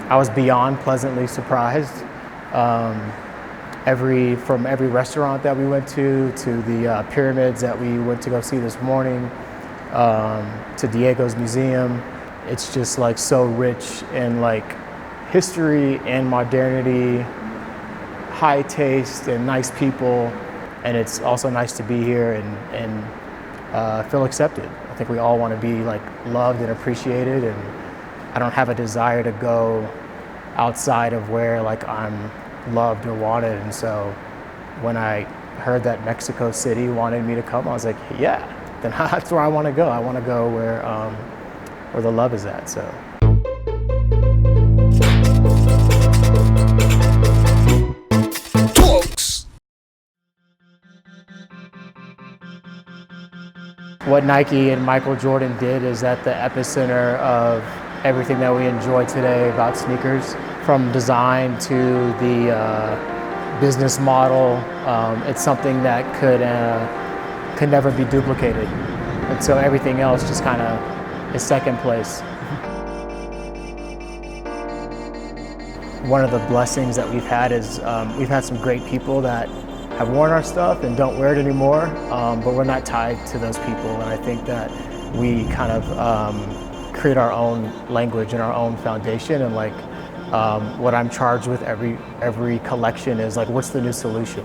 I was beyond pleasantly surprised. From every restaurant that we went to the pyramids that we went to go see this morning, to Diego's museum. It's just like so rich in like history and modernity, high taste and nice people. And it's also nice to be here and feel accepted. I think we all want to be like loved and appreciated, and I don't have a desire to go outside of where like I'm loved or wanted. And so when I heard that Mexico City wanted me to come, I was like, yeah, then that's where I want to go. I want to go where the love is at. So. What Nike and Michael Jordan did is at the epicenter of everything that we enjoy today about sneakers, from design to the business model. It's something that could never be duplicated. And so everything else just kind of is second place. One of the blessings that we've had is we've had some great people that have worn our stuff and don't wear it anymore, but we're not tied to those people. And I think that we kind of create our own language and our own foundation. And like what I'm charged with every collection is like, what's the new solution?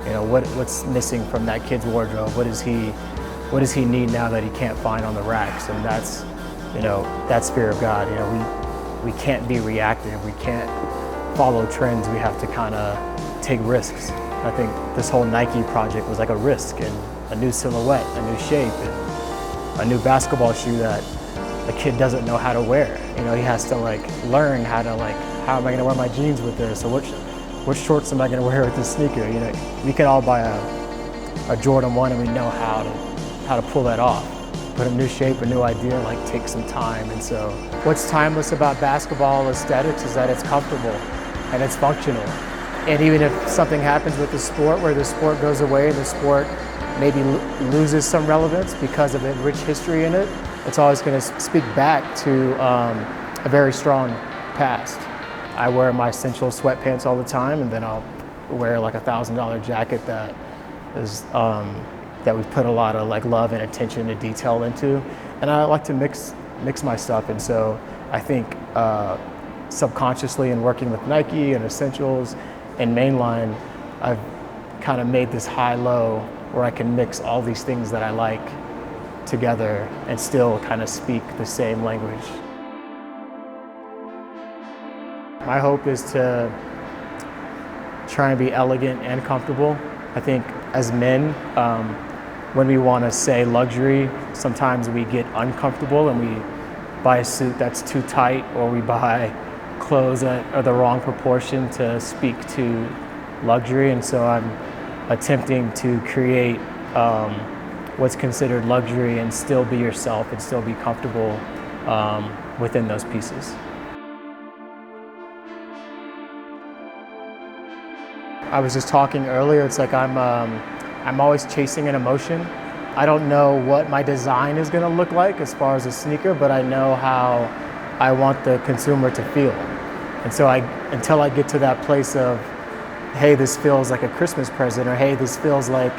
You know, what's missing from that kid's wardrobe? What does he need now that he can't find on the racks? And that's, you know, that's fear of God. You know, we can't be reactive. We can't follow trends. We have to kind of take risks. I think this whole Nike project was like a risk, and a new silhouette, a new shape, and a new basketball shoe that the kid doesn't know how to wear. You know, he has to like learn how to like, how am I gonna wear my jeans with this? So which shorts am I gonna wear with this sneaker? You know, we can all buy a Jordan 1 and we know how to pull that off. But a new shape, a new idea, like takes some time. And so what's timeless about basketball aesthetics is that it's comfortable and it's functional. And even if something happens with the sport where the sport goes away and the sport maybe loses some relevance because of the rich history in it, it's always going to speak back to a very strong past. I wear my essential sweatpants all the time, and then I'll wear like $1,000 jacket that is that we've put a lot of like love and attention to detail into. And I like to mix my stuff. And so I think subconsciously in working with Nike and Essentials and Mainline, I've kind of made this high-low where I can mix all these things that I like together and still kind of speak the same language. My hope is to try and be elegant and comfortable. I think as men, when we want to say luxury, sometimes we get uncomfortable and we buy a suit that's too tight, or we buy clothes that are the wrong proportion to speak to luxury. And so I'm attempting to create what's considered luxury and still be yourself and still be comfortable within those pieces. I was just talking earlier, it's like I'm always chasing an emotion. I don't know what my design is gonna look like as far as a sneaker, but I know how I want the consumer to feel. And so until I get to that place of, hey, this feels like a Christmas present, or hey, this feels like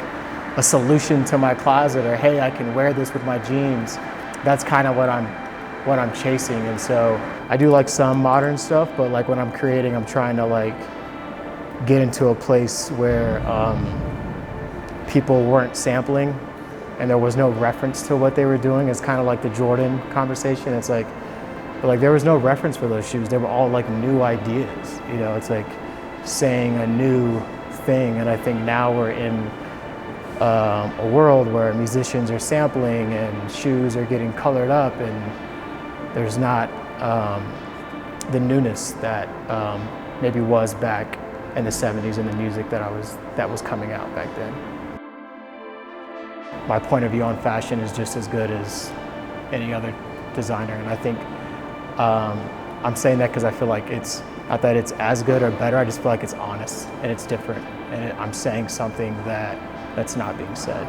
a solution to my closet, or hey, I can wear this with my jeans, that's kind of what I'm chasing. And so I do like some modern stuff, but like when I'm creating, I'm trying to like get into a place where people weren't sampling and there was no reference to what they were doing. It's kind of like the Jordan conversation. It's like there was no reference for those shoes. They were all like new ideas. You know, it's like saying a new thing. And I think now we're in a world where musicians are sampling and shoes are getting colored up, and there's not the newness that maybe was back in the 70s in the music that was coming out back then. My point of view on fashion is just as good as any other designer, and I think I'm saying that because I feel like it's not that it's as good or better, I just feel like it's honest and it's different, and I'm saying something that's not being said.